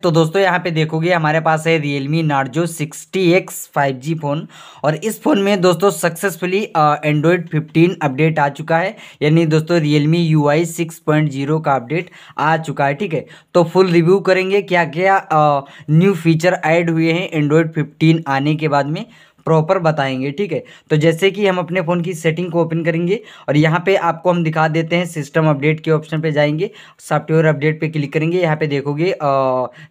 तो दोस्तों यहाँ पे देखोगे हमारे पास है Realme Narzo 60X 5G phone. और इस फ़ोन में दोस्तों सक्सेसफुली एंड्रॉयड 15 अपडेट आ चुका है, यानी दोस्तों Realme UI 6.0 का अपडेट आ चुका है। ठीक है, तो फुल रिव्यू करेंगे क्या क्या न्यू फीचर ऐड हुए हैं एंड्रॉयड 15 आने के बाद में, प्रॉपर बताएंगे। ठीक है, तो जैसे कि हम अपने फ़ोन की सेटिंग को ओपन करेंगे और यहाँ पे आपको हम दिखा देते हैं, सिस्टम अपडेट के ऑप्शन पे जाएंगे, सॉफ्टवेयर अपडेट पे क्लिक करेंगे। यहाँ पे देखोगे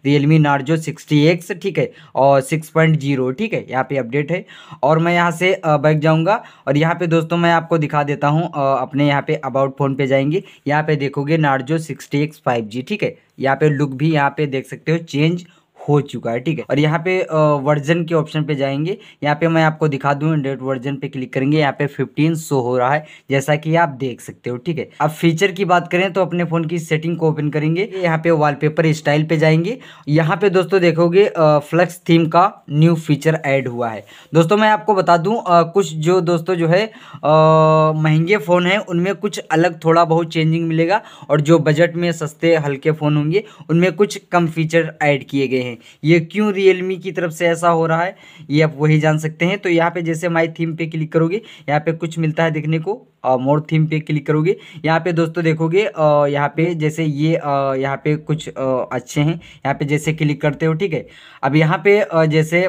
Realme Narzo 60X, ठीक है, और 6.0, ठीक है, यहाँ पे अपडेट है। और मैं यहाँ से बैक जाऊँगा और यहाँ पे दोस्तों मैं आपको दिखा देता हूँ, अपने यहाँ पे अबाउट फ़ोन पे जाएंगे, यहाँ पे देखोगे Narzo 60X 5G, ठीक है। यहाँ पे लुक भी यहाँ पे देख सकते हो चेंज हो चुका है। ठीक है, और यहाँ पे वर्जन के ऑप्शन पे जाएंगे, यहाँ पे मैं आपको दिखा दूं, एंड्रॉइड वर्जन पे क्लिक करेंगे, यहाँ पे 15 शो हो रहा है जैसा कि आप देख सकते हो। ठीक है, अब फीचर की बात करें तो अपने फ़ोन की सेटिंग को ओपन करेंगे, यहाँ पे वॉलपेपर स्टाइल पे जाएंगे। यहाँ पे दोस्तों देखोगे फ्लक्स थीम का न्यू फीचर ऐड हुआ है। दोस्तों मैं आपको बता दूं, कुछ जो दोस्तों जो है महंगे फ़ोन है उनमें कुछ अलग थोड़ा बहुत चेंजिंग मिलेगा, और जो बजट में सस्ते हल्के फ़ोन होंगे उनमें कुछ कम फीचर ऐड किए गए हैं। ये क्यों रियलमी की तरफ से ऐसा हो रहा है ये आप वही जान सकते हैं। तो यहाँ पे जैसे माई थीम पे क्लिक करोगे, यहाँ पे कुछ मिलता है देखने को, मोर थीम पे क्लिक करोगे, यहाँ पे दोस्तों देखोगे यहाँ पे जैसे ये यहाँ पे कुछ अच्छे हैं, यहाँ पे जैसे क्लिक करते हो। ठीक है, अब यहाँ पे जैसे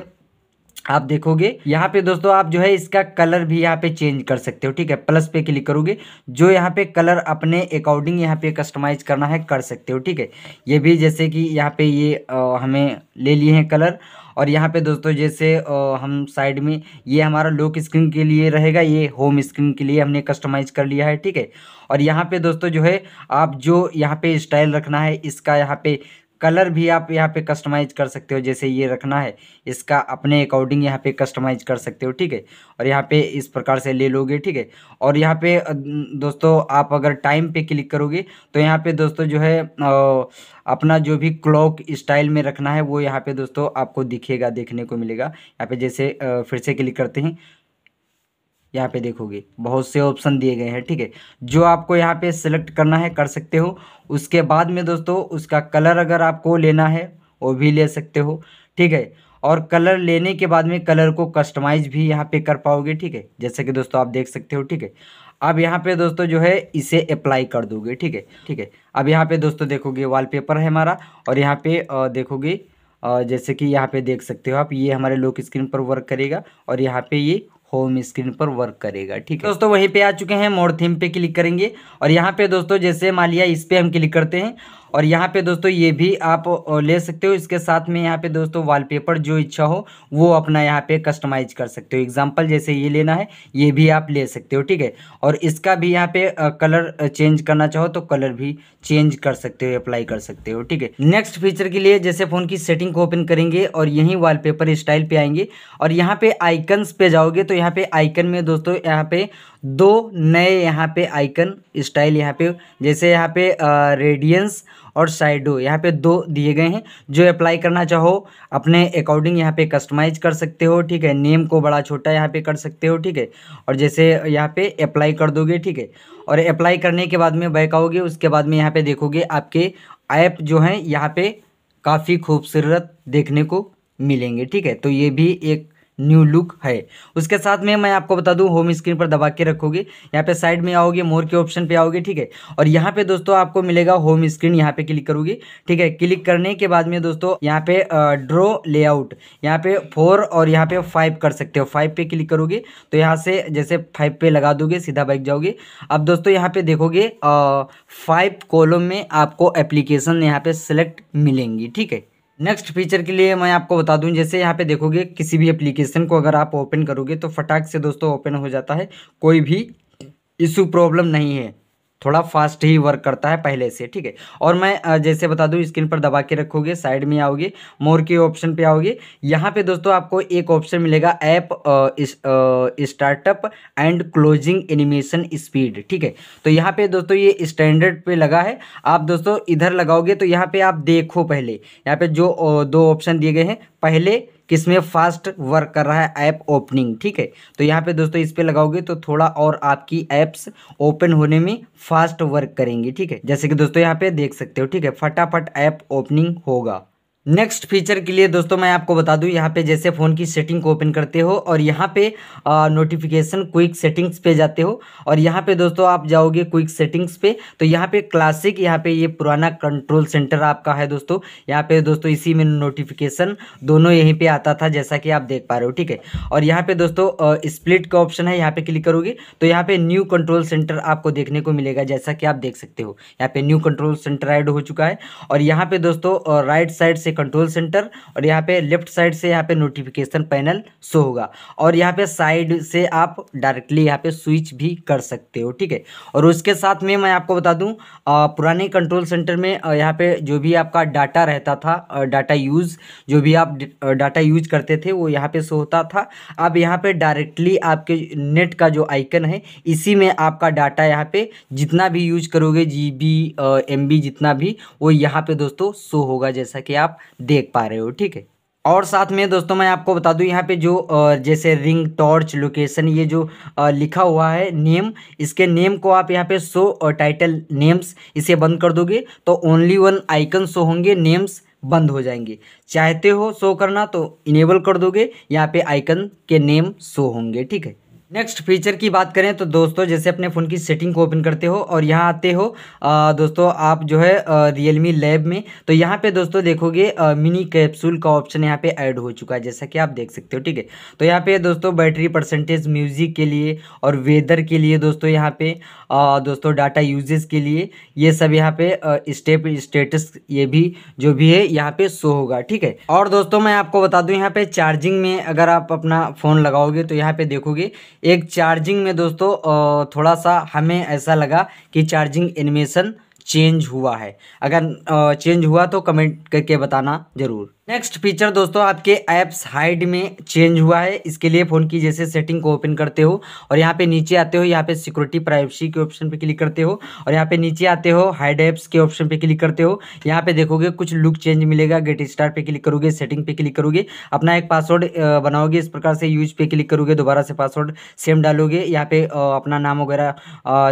आप देखोगे यहाँ पे दोस्तों आप जो है इसका कलर भी यहाँ पे चेंज कर सकते हो। ठीक है, प्लस पे क्लिक करोगे, जो यहाँ पे कलर अपने अकॉर्डिंग यहाँ पे कस्टमाइज करना है कर सकते हो। ठीक है, ये भी जैसे कि यहाँ पे ये हमें ले लिए हैं कलर, और यहाँ पे दोस्तों जैसे हम साइड में ये हमारा लॉक स्क्रीन के लिए रहेगा, ये होम स्क्रीन के लिए हमने कस्टमाइज कर लिया है। ठीक है, और यहाँ पे दोस्तों जो है आप जो यहाँ पे स्टाइल रखना है इसका यहाँ पे कलर भी आप यहाँ पे कस्टमाइज कर सकते हो, जैसे ये रखना है इसका अपने अकॉर्डिंग यहाँ पे कस्टमाइज कर सकते हो। ठीक है, और यहाँ पे इस प्रकार से ले लोगे। ठीक है, और यहाँ पे दोस्तों आप अगर टाइम पे क्लिक करोगे तो यहाँ पे दोस्तों जो है अपना जो भी क्लॉक स्टाइल में रखना है वो यहाँ पे दोस्तों आपको दिखेगा, देखने को मिलेगा। यहाँ पे जैसे फिर से क्लिक करते हैं, यहाँ पे देखोगे बहुत से ऑप्शन दिए गए हैं। ठीक है, जो आपको यहाँ पे सिलेक्ट करना है कर सकते हो। उसके बाद में दोस्तों उसका कलर अगर आपको लेना है वो भी ले सकते हो। ठीक है, और कलर लेने के बाद में कलर को कस्टमाइज भी यहाँ पे कर पाओगे। ठीक है, जैसे कि दोस्तों आप देख सकते हो। ठीक है, अब यहाँ पे दोस्तों जो है इसे अप्लाई कर दोगे। ठीक है, ठीक है, अब यहाँ पे दोस्तों देखोगे वॉलपेपर है हमारा, और यहाँ पे देखोगे जैसे कि यहाँ पे देख सकते हो आप, ये हमारे लॉक स्क्रीन पर वर्क करेगा और यहाँ पे ये होम स्क्रीन पर वर्क करेगा। ठीक है दोस्तों, वहीं पे आ चुके हैं, मोड थीम पे क्लिक करेंगे, और यहाँ पे दोस्तों जैसे मान लिया इस पे हम क्लिक करते हैं, और यहाँ पे दोस्तों ये भी आप ले सकते हो। इसके साथ में यहाँ पे दोस्तों वॉलपेपर जो इच्छा हो वो अपना यहाँ पे कस्टमाइज कर सकते हो। एग्जांपल जैसे ये लेना है ये भी आप ले सकते हो। ठीक है, और इसका भी यहाँ पे कलर चेंज करना चाहो तो कलर भी चेंज कर सकते हो, अप्लाई कर सकते हो। ठीक है, नेक्स्ट फीचर के लिए जैसे फ़ोन की सेटिंग को ओपन करेंगे और यहीं वॉलपेपर स्टाइल पे आएंगे, और यहाँ पे आइकन्स पे जाओगे तो यहाँ पे आइकन में दोस्तों यहाँ पे दो नए यहाँ पे आइकन स्टाइल यहाँ पे, जैसे यहाँ पे रेडियंस और साइडो यहाँ पे दो दिए गए हैं, जो अप्लाई करना चाहो अपने अकॉर्डिंग यहाँ पे कस्टमाइज कर सकते हो। ठीक है, नेम को बड़ा छोटा यहाँ पे कर सकते हो। ठीक है, और जैसे यहाँ पे अप्लाई कर दोगे। ठीक है, और अप्लाई करने के बाद में बैक आओगे, उसके बाद में यहाँ पे देखोगे आपके ऐप जो हैं यहाँ पे काफ़ी खूबसूरत देखने को मिलेंगे। ठीक है, तो ये भी एक न्यू लुक है। उसके साथ में मैं आपको बता दूं, होम स्क्रीन पर दबा के रखोगे, यहाँ पे साइड में आओगे, मोर के ऑप्शन पे आओगे। ठीक है, और यहाँ पे दोस्तों आपको मिलेगा होम स्क्रीन, यहाँ पे क्लिक करोगे। ठीक है, क्लिक करने के बाद में दोस्तों यहाँ पे ड्रॉ लेआउट, यहाँ पे 4 और यहाँ पे 5 कर सकते हो। 5 पे क्लिक करोगे तो यहाँ से जैसे 5 पे लगा दोगे, सीधा बैठ जाओगे। अब दोस्तों यहाँ पे देखोगे 5 कॉलम में आपको एप्लीकेशन यहाँ पे सिलेक्ट मिलेंगी। ठीक है, नेक्स्ट फीचर के लिए मैं आपको बता दूं, जैसे यहाँ पे देखोगे किसी भी एप्लीकेशन को अगर आप ओपन करोगे तो फटाक से दोस्तों ओपन हो जाता है, कोई भी इशू प्रॉब्लम नहीं है, थोड़ा फास्ट ही वर्क करता है पहले से। ठीक है, और मैं जैसे बता दूं, स्क्रीन पर दबा के रखोगे, साइड में आओगे, मोर के ऑप्शन पे आओगे, यहाँ पे दोस्तों आपको एक ऑप्शन मिलेगा app startup and closing animation speed. ठीक है, तो यहाँ पे दोस्तों ये स्टैंडर्ड पे लगा है, आप दोस्तों इधर लगाओगे तो यहाँ पे आप देखो, पहले यहाँ पे जो दो ऑप्शन दिए गए हैं, पहले किसमें फास्ट वर्क कर रहा है ऐप ओपनिंग। ठीक है, तो यहाँ पे दोस्तों इस पे लगाओगे तो थोड़ा और आपकी ऐप्स ओपन होने में फास्ट वर्क करेंगी। ठीक है, जैसे कि दोस्तों यहाँ पे देख सकते हो। ठीक है, फटाफट ऐप ओपनिंग होगा। नेक्स्ट फीचर के लिए दोस्तों मैं आपको बता दूं, यहाँ पे जैसे फ़ोन की सेटिंग को ओपन करते हो और यहाँ पे नोटिफिकेशन क्विक सेटिंग्स पे जाते हो और यहाँ पे दोस्तों आप जाओगे क्विक सेटिंग्स पे, तो यहाँ पे क्लासिक, यहाँ पे ये पुराना कंट्रोल सेंटर आपका है दोस्तों। यहाँ पे दोस्तों इसी में नोटिफिकेशन दोनों यहीं पे आता था, जैसा कि आप देख पा रहे हो, ठीक है। और यहाँ पे दोस्तों स्प्लिट का ऑप्शन है, यहाँ पे क्लिक करोगे तो यहाँ पे न्यू कंट्रोल सेंटर आपको देखने को मिलेगा, जैसा कि आप देख सकते हो यहाँ पे न्यू कंट्रोल सेंटर ऐड हो चुका है। और यहाँ पे दोस्तों राइट साइड से कंट्रोल सेंटर और यहाँ पे लेफ्ट साइड से यहाँ पे नोटिफिकेशन पैनल शो होगा और यहाँ पे साइड से आप डायरेक्टली यहाँ पे स्विच भी कर सकते हो, ठीक है। और उसके साथ में मैं आपको बता दूं, पुराने कंट्रोल सेंटर में यहाँ पे जो भी आपका डाटा रहता था, डाटा यूज़, जो भी आप डाटा यूज करते थे वो यहाँ पे शो होता था। अब यहाँ पे डायरेक्टली आपके नेट का जो आइकन है इसी में आपका डाटा यहाँ पे जितना भी यूज करोगे, GB MB जितना भी, वो यहाँ पे दोस्तों शो होगा, जैसा कि आप देख पा रहे हो, ठीक है। और साथ में दोस्तों मैं आपको बता दूं, यहाँ पे जो जैसे रिंग, टॉर्च, लोकेशन, ये जो लिखा हुआ है नेम, इसके नेम को आप यहाँ पे शो और टाइटल नेम्स इसे बंद कर दोगे तो ओनली वन आइकन शो होंगे, नेम्स बंद हो जाएंगे। चाहते हो शो करना तो इनेबल कर दोगे, यहाँ पे आइकन के नेम शो होंगे, ठीक है। नेक्स्ट फीचर की बात करें तो दोस्तों जैसे अपने फ़ोन की सेटिंग को ओपन करते हो और यहाँ आते हो दोस्तों आप जो है रियलमी लैब में, तो यहाँ पे दोस्तों देखोगे मिनी कैप्सूल का ऑप्शन यहाँ पे ऐड हो चुका है, जैसा कि आप देख सकते हो, ठीक है। तो यहाँ पे दोस्तों बैटरी परसेंटेज, म्यूज़िक के लिए और वेदर के लिए दोस्तों, यहाँ पे दोस्तों डाटा यूजेस के लिए, ये सब यहाँ पे स्टेप स्टेटस ये भी जो भी है यहाँ पे शो होगा, ठीक है। और दोस्तों मैं आपको बता दूं, यहाँ पे चार्जिंग में अगर आप अपना फ़ोन लगाओगे तो यहाँ पे देखोगे एक चार्जिंग में दोस्तों थोड़ा सा हमें ऐसा लगा कि चार्जिंग एनिमेशन चेंज हुआ है। अगर चेंज हुआ तो कमेंट करके बताना ज़रूर। नेक्स्ट फीचर दोस्तों आपके ऐप्स हाइड में चेंज हुआ है। इसके लिए फ़ोन की जैसे सेटिंग को ओपन करते हो और यहाँ पे नीचे आते हो, यहाँ पे सिक्योरिटी प्राइवेसी के ऑप्शन पे क्लिक करते हो और यहाँ पे नीचे आते हो हाइड ऐप्स के ऑप्शन पे क्लिक करते हो। यहाँ पे देखोगे कुछ लुक चेंज मिलेगा, गेट स्टार्ट पे क्लिक करोगे, सेटिंग पे क्लिक करोगे, अपना एक पासवर्ड बनाओगे इस प्रकार से, यूज पे क्लिक करोगे, दोबारा से पासवर्ड सेम डालोगे, यहाँ पे अपना नाम वगैरह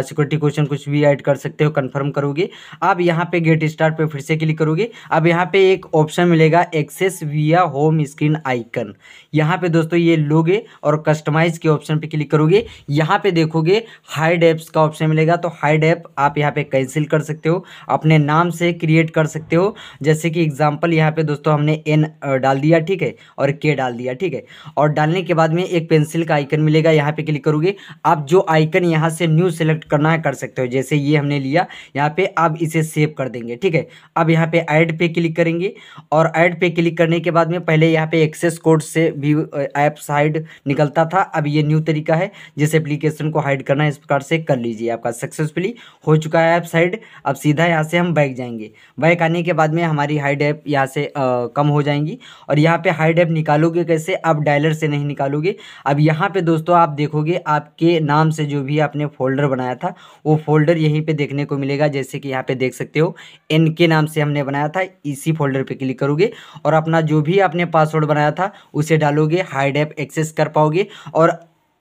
सिक्योरिटी क्वेश्चन कुछ भी ऐड कर सकते हो, कन्फर्म करोगे। अब यहाँ पे गेट स्टार्ट पे फिर से क्लिक करोगे। अब यहाँ पे एक ऑप्शन मिलेगा एक्सेस विया होम स्क्रीन आइकन, यहाँ पे दोस्तों ये लोगे और कस्टमाइज के ऑप्शन पे क्लिक करोगे। यहाँ पे देखोगे हाइड ऐप्स का ऑप्शन मिलेगा, तो हाइड ऐप आप यहाँ पे कैंसिल कर सकते हो, अपने नाम से क्रिएट कर सकते हो। जैसे कि एग्जांपल यहाँ पे दोस्तों हमने N डाल दिया, ठीक है, और K डाल दिया, ठीक है। और डालने के बाद में एक पेंसिल का आइकन मिलेगा, यहाँ पे क्लिक करोगे। आप जो आइकन यहाँ से न्यू सेलेक्ट करना है कर सकते हो, जैसे ये हमने लिया, यहाँ पे अब इसे सेव कर देंगे, ठीक है। अब यहाँ पे ऐड पे क्लिक करेंगे और ऐड पे क्लिक करने के बाद में पहले यहाँ पे एक्सेस कोड से भी ऐप्स हाइड निकलता था, अब ये न्यू तरीका है जिस एप्लीकेशन को हाइड करना है इस प्रकार से कर लीजिए। आपका सक्सेसफुली हो चुका है ऐप्स हाइड। अब सीधा यहाँ से हम बैक जाएंगे, बैक आने के बाद में हमारी हाइड ऐप यहाँ से कम हो जाएंगी। और यहाँ पे हाइड ऐप निकालोगे कैसे, अब डायलर से नहीं निकालोगे। अब यहाँ पे दोस्तों आप देखोगे आपके नाम से जो भी आपने फोल्डर बनाया था वो फोल्डर यहीं पे देखने को मिलेगा, जैसे कि यहाँ पे देख सकते हो N के नाम से हमने बनाया था, इसी फोल्डर पे क्लिक करोगे और अपना जो भी आपने पासवर्ड बनाया था उसे डालोगे, हाइड ऐप एक्सेस कर पाओगे। और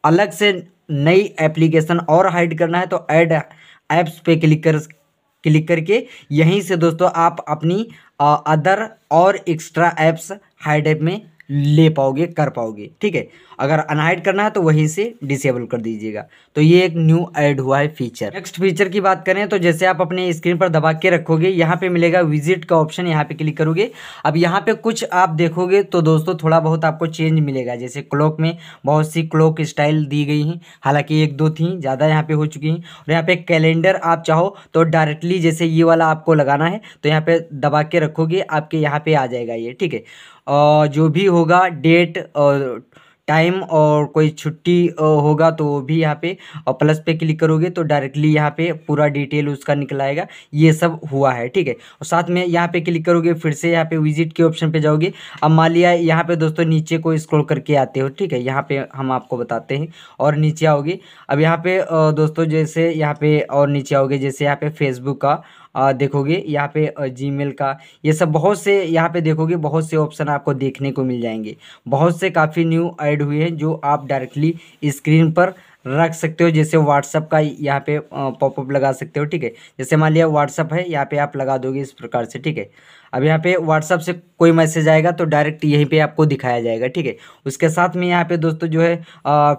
अलग से नई एप्लीकेशन और हाइड करना है तो ऐड ऐप्स पे क्लिक करके यहीं से दोस्तों आप अपनी अदर और एक्स्ट्रा ऐप्स हाइड ऐप में ले पाओगे, कर पाओगे, ठीक है। अगर अनहाइड करना है तो वहीं से डिसेबल कर दीजिएगा। तो ये एक न्यू ऐड हुआ है फीचर। नेक्स्ट फीचर की बात करें तो जैसे आप अपने स्क्रीन पर दबा के रखोगे, यहाँ पे मिलेगा विजिट का ऑप्शन, यहाँ पे क्लिक करोगे। अब यहाँ पे कुछ आप देखोगे तो दोस्तों थोड़ा बहुत आपको चेंज मिलेगा, जैसे क्लॉक में बहुत सी क्लॉक स्टाइल दी गई हैं, हालांकि एक दो थी, ज़्यादा यहाँ पे हो चुकी हैं। और यहाँ पे कैलेंडर आप चाहो तो डायरेक्टली जैसे ये वाला आपको लगाना है तो यहाँ पे दबा के रखोगे, आपके यहाँ पे आ जाएगा ये, ठीक है। जो भी होगा डेट और टाइम और कोई छुट्टी होगा तो वो भी यहाँ पे प्लस पे क्लिक करोगे तो डायरेक्टली यहाँ पे पूरा डिटेल उसका निकल आएगा। ये सब हुआ है, ठीक है। और साथ में यहाँ पे क्लिक करोगे, फिर से यहाँ पे विजिट के ऑप्शन पे जाओगे। अब मान लिया यहाँ पे दोस्तों नीचे को स्क्रॉल करके आते हो, ठीक है, यहाँ पे हम आपको बताते हैं और नीचे आओगे। अब यहाँ पे दोस्तों जैसे यहाँ पे और नीचे आओगे, जैसे यहाँ पे फेसबुक का देखोगे, यहाँ पे जीमेल का, ये सब बहुत से यहाँ पे देखोगे बहुत से ऑप्शन आपको देखने को मिल जाएंगे। बहुत से काफ़ी न्यू ऐड हुए हैं जो आप डायरेक्टली स्क्रीन पर रख सकते हो। जैसे व्हाट्सअप का यहाँ पे पॉपअप लगा सकते हो, ठीक है। जैसे मान लिया व्हाट्सअप है, यहाँ पे आप लगा दोगे इस प्रकार से, ठीक है। अब यहाँ पे व्हाट्सअप से कोई मैसेज आएगा तो डायरेक्ट यहीं पे आपको दिखाया जाएगा, ठीक है। उसके साथ में यहाँ पे दोस्तों जो है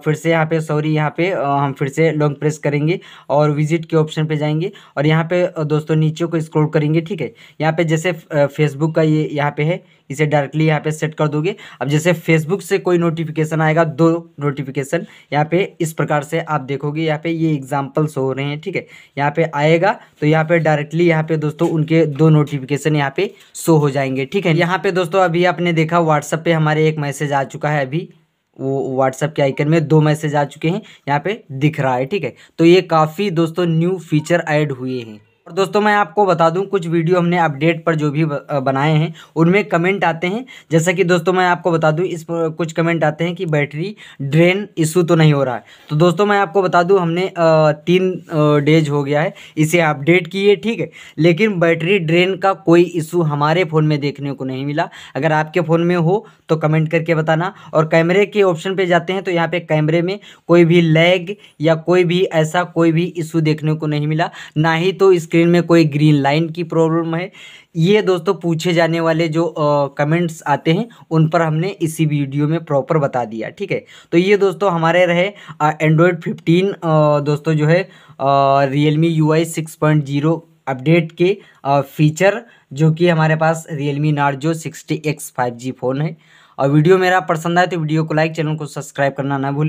फिर से यहाँ पे सॉरी यहाँ पे हम फिर से लॉन्ग प्रेस करेंगे और विजिट के ऑप्शन पे जाएंगे और यहाँ पे दोस्तों नीचे को स्क्रॉल करेंगे, ठीक है। यहाँ पे जैसे फेसबुक का ये यहाँ पे है, इसे डायरेक्टली यहाँ पे सेट कर दोगे। अब जैसे फेसबुक से कोई नोटिफिकेशन आएगा, 2 नोटिफिकेशन यहाँ पे इस प्रकार से आप देखोगे, यहाँ पे ये एग्जाम्पल्स हो रहे हैं, ठीक है। यहाँ पे आएगा तो यहाँ पे डायरेक्टली यहाँ पे दोस्तों उनके 2 नोटिफिकेशन यहाँ पे शो हो जाएंगे, ठीक है। यहाँ पे दोस्तों अभी आपने देखा व्हाट्सएप पे हमारे एक मैसेज आ चुका है, अभी वो व्हाट्सएप के आइकन में 2 मैसेज आ चुके हैं, यहाँ पे दिख रहा है, ठीक है। तो ये काफ़ी दोस्तों न्यू फीचर ऐड हुए हैं। और दोस्तों मैं आपको बता दूं, कुछ वीडियो हमने अपडेट पर जो भी बनाए हैं उनमें कमेंट आते हैं, जैसा कि दोस्तों मैं आपको बता दूं इस पर कुछ कमेंट आते हैं कि बैटरी ड्रेन इशू तो नहीं हो रहा है। तो दोस्तों मैं आपको बता दूं हमने 3 डेज हो गया है इसे अपडेट किए, ठीक है, लेकिन बैटरी ड्रेन का कोई इशू हमारे फ़ोन में देखने को नहीं मिला। अगर आपके फ़ोन में हो तो कमेंट करके बताना। और कैमरे के ऑप्शन पे जाते हैं तो यहाँ पे कैमरे में कोई भी लैग या कोई भी ऐसा कोई भी इशू देखने को नहीं मिला, ना ही तो स्क्रीन में कोई ग्रीन लाइन की प्रॉब्लम है। ये दोस्तों पूछे जाने वाले जो कमेंट्स आते हैं उन पर हमने इसी वीडियो में प्रॉपर बता दिया, ठीक है। तो ये दोस्तों हमारे रहे एंड्रॉयड 15 दोस्तों जो है Realme UI 6.0 अपडेट के फीचर, जो कि हमारे पास Realme Narzo 60X 5G phone है। और वीडियो मेरा पसंद आए तो वीडियो को लाइक, चैनल को सब्सक्राइब करना ना भूलें।